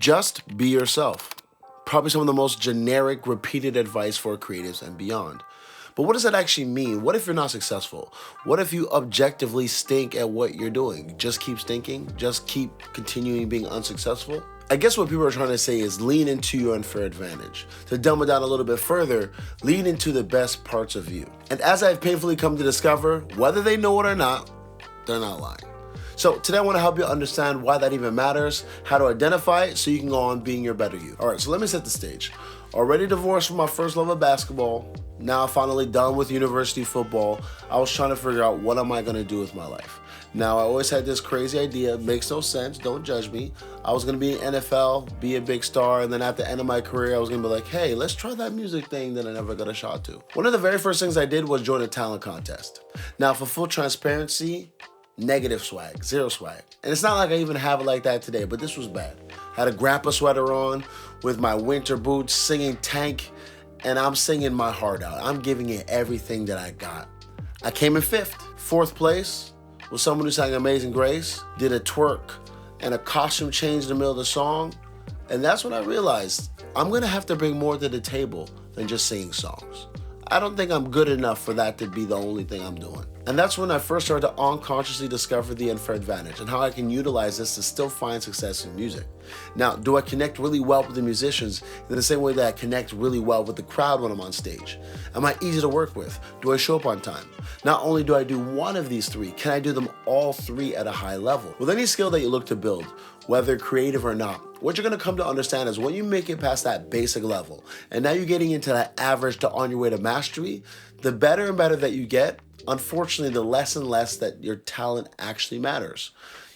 Just be yourself. Probably some of the most generic, repeated advice for creatives and beyond. But what does that actually mean? What if you're not successful? What if you objectively stink at what you're doing? Just keep stinking? Just keep continuing being unsuccessful? I guess what people are trying to say is lean into your unfair advantage. To dumb it down a little bit further, lean into the best parts of you. And as I've painfully come to discover, whether they know it or not, they're not lying. So today I want to help you understand why that even matters, how to identify it so you can go on being your better you. All right, so let me set the stage. Already divorced from my first love of basketball, now finally done with university football, I was trying to figure out what am I going to do with my life. Now I always had this crazy idea, makes no sense, don't judge me. I was going to be in NFL, be a big star, and then at the end of my career I was going to be like, hey, let's try that music thing that I never got a shot to. One of the very first things I did was join a talent contest. Now for full transparency, negative swag, zero swag. And it's not like I even have it like that today, but this was bad. Had a grandpa sweater on with my winter boots, singing Tank, and I'm singing my heart out. I'm giving it everything that I got. I came in fifth. Fourth place was someone who sang Amazing Grace, did a twerk and a costume change in the middle of the song. And that's when I realized I'm gonna have to bring more to the table than just singing songs. I don't think I'm good enough for that to be the only thing I'm doing. And that's when I first started to unconsciously discover the unfair advantage and how I can utilize this to still find success in music. Now, do I connect really well with the musicians in the same way that I connect really well with the crowd when I'm on stage? Am I easy to work with? Do I show up on time? Not only do I do one of these three, can I do them all three at a high level? With any skill that you look to build, whether creative or not, what you're gonna come to understand is when you make it past that basic level, and now you're getting into that average to on your way to mastery, the better and better that you get, unfortunately, the less and less that your talent actually matters.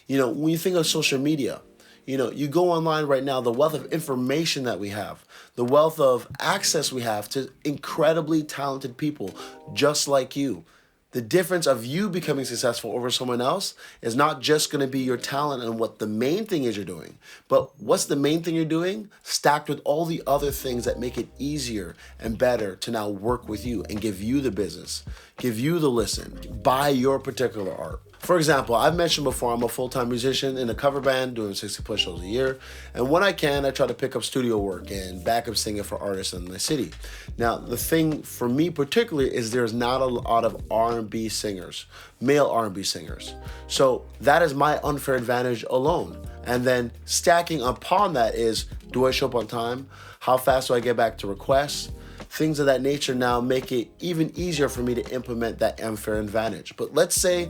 You know, when you think of social media, you go online right now, the wealth of information that we have, the wealth of access we have to incredibly talented people just like you. The difference of you becoming successful over someone else is not just going to be your talent and what the main thing is you're doing, but what's the main thing you're doing stacked with all the other things that make it easier and better to now work with you and give you the business, give you the listen, buy your particular art. For example, I've mentioned before I'm a full-time musician in a cover band doing 60 plus shows a year. And when I can, I try to pick up studio work and backup singing for artists in the city. Now, the thing for me particularly is there's not a lot of R&B singers, male R&B singers. So that is my unfair advantage alone. And then stacking upon that is, do I show up on time? How fast do I get back to requests? Things of that nature now make it even easier for me to implement that unfair advantage. But let's say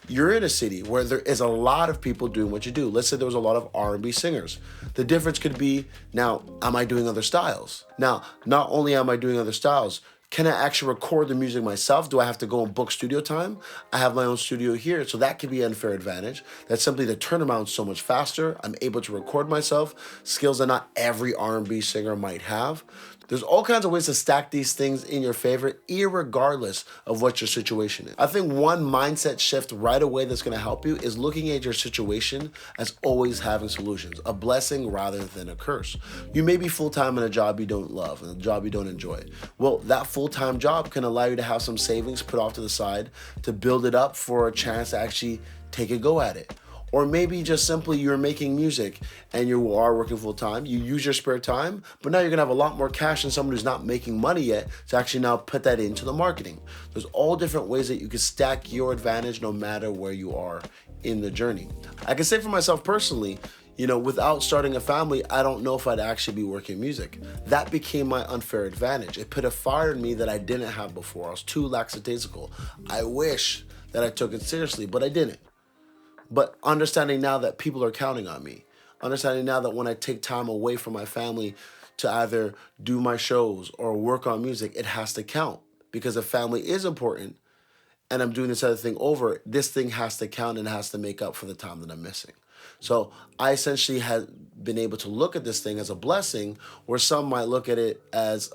you're in a city where there is a lot of people doing what you do. Let's say there was a lot of R&B singers. The difference could be, now, am I doing other styles? Now, not only am I doing other styles, can I actually record the music myself? Do I have to go and book studio time? I have my own studio here, so that could be an unfair advantage. That's simply the turnaround so much faster. I'm able to record myself, skills that not every R&B singer might have. There's all kinds of ways to stack these things in your favor, irregardless of what your situation is. I think one mindset shift right away that's gonna help you is looking at your situation as always having solutions, a blessing rather than a curse. You may be full-time in a job you don't love, and a job you don't enjoy. Well, that full-time job can allow you to have some savings put off to the side to build it up for a chance to actually take a go at it. Or maybe just simply you're making music and you are working full time, you use your spare time, but now you're gonna have a lot more cash than someone who's not making money yet to actually now put that into the marketing. There's all different ways that you can stack your advantage no matter where you are in the journey. I can say for myself personally, without starting a family, I don't know if I'd actually be working music. That became my unfair advantage. It put a fire in me that I didn't have before. I was too lackadaisical. I wish that I took it seriously, but I didn't. But understanding now that people are counting on me, understanding now that when I take time away from my family to either do my shows or work on music, it has to count because if family is important and I'm doing this other thing over, this thing has to count and has to make up for the time that I'm missing. So I essentially have been able to look at this thing as a blessing where some might look at it as,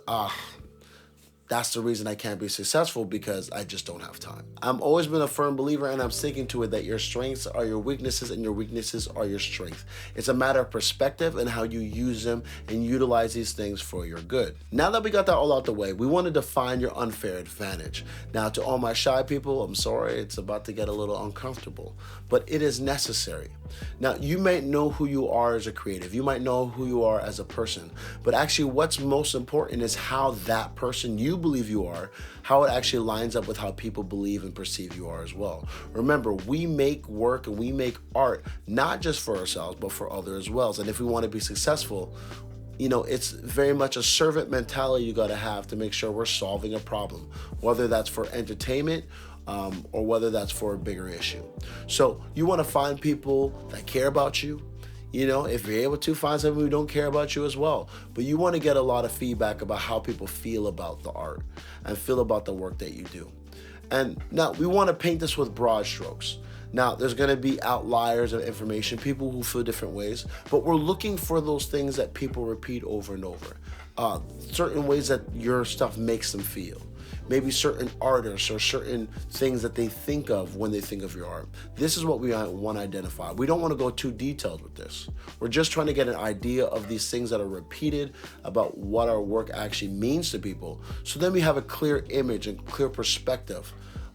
that's the reason I can't be successful, because I just don't have time. I've always been a firm believer, and I'm sticking to it, that your strengths are your weaknesses and your weaknesses are your strength. It's a matter of perspective and how you use them and utilize these things for your good. Now that we got that all out the way, we want to define your unfair advantage. Now, to all my shy people, I'm sorry, it's about to get a little uncomfortable, but it is necessary. Now, you might know who you are as a creative, you might know who you are as a person, but actually what's most important is how that person you believe you are, how it actually lines up with how people believe and perceive you are as well. Remember, we make work and we make art not just for ourselves, but for others as well. And if we want to be successful, it's very much a servant mentality you got to have to make sure we're solving a problem, whether that's for entertainment or whether that's for a bigger issue. So you want to find people that care about you. If you're able to, find someone who don't care about you as well. But you want to get a lot of feedback about how people feel about the art and feel about the work that you do. And now we want to paint this with broad strokes. Now, there's going to be outliers of information, people who feel different ways, but we're looking for those things that people repeat over and over. Certain ways that your stuff makes them feel. Maybe certain artists or certain things that they think of when they think of your art. This is what we want to identify. We don't want to go too detailed with this. We're just trying to get an idea of these things that are repeated about what our work actually means to people. So then we have a clear image and clear perspective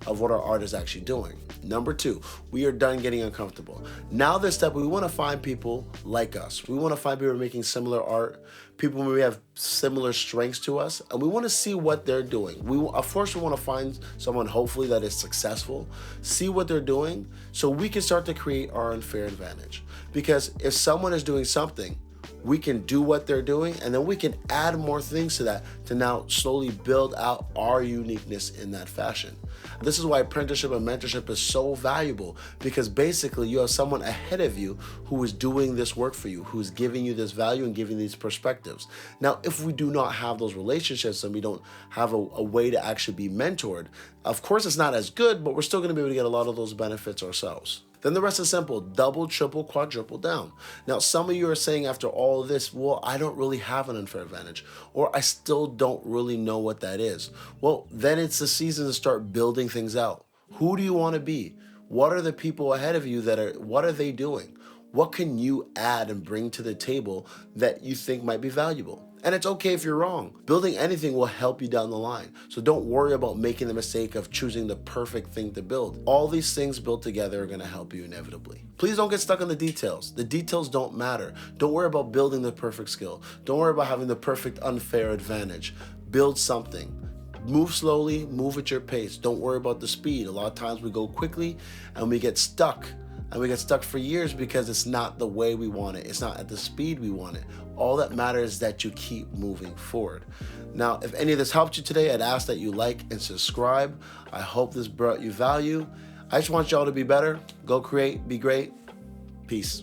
of what our art is actually doing. Number 2, we are done getting uncomfortable. Now this step, we want to find people like us. We want to find people who are making similar art, people who have similar strengths to us, and we want to see what they're doing. Of course, we want to find someone hopefully that is successful, see what they're doing, so we can start to create our unfair advantage. Because if someone is doing something, we can do what they're doing, and then we can add more things to that to now slowly build out our uniqueness in that fashion. This is why apprenticeship and mentorship is so valuable, because basically you have someone ahead of you who is doing this work for you, who's giving you this value and giving these perspectives. Now, if we do not have those relationships and we don't have a way to actually be mentored, of course it's not as good, but we're still going to be able to get a lot of those benefits ourselves. Then the rest is simple: double, triple, quadruple down. Now, some of you are saying after all of this, well, I don't really have an unfair advantage, or I still don't really know what that is. Well, then it's the season to start building things out. Who do you want to be? What are the people ahead of you what are they doing? What can you add and bring to the table that you think might be valuable? And it's okay if you're wrong. Building anything will help you down the line. So don't worry about making the mistake of choosing the perfect thing to build. All these things built together are going to help you inevitably. Please don't get stuck on the details. The details don't matter. Don't worry about building the perfect skill. Don't worry about having the perfect unfair advantage. Build something. Move slowly, move at your pace. Don't worry about the speed. A lot of times we go quickly and we get stuck. And we get stuck for years because it's not the way we want it. It's not at the speed we want it. All that matters is that you keep moving forward. Now, if any of this helped you today, I'd ask that you like and subscribe. I hope this brought you value. I just want y'all to be better. Go create, be great. Peace.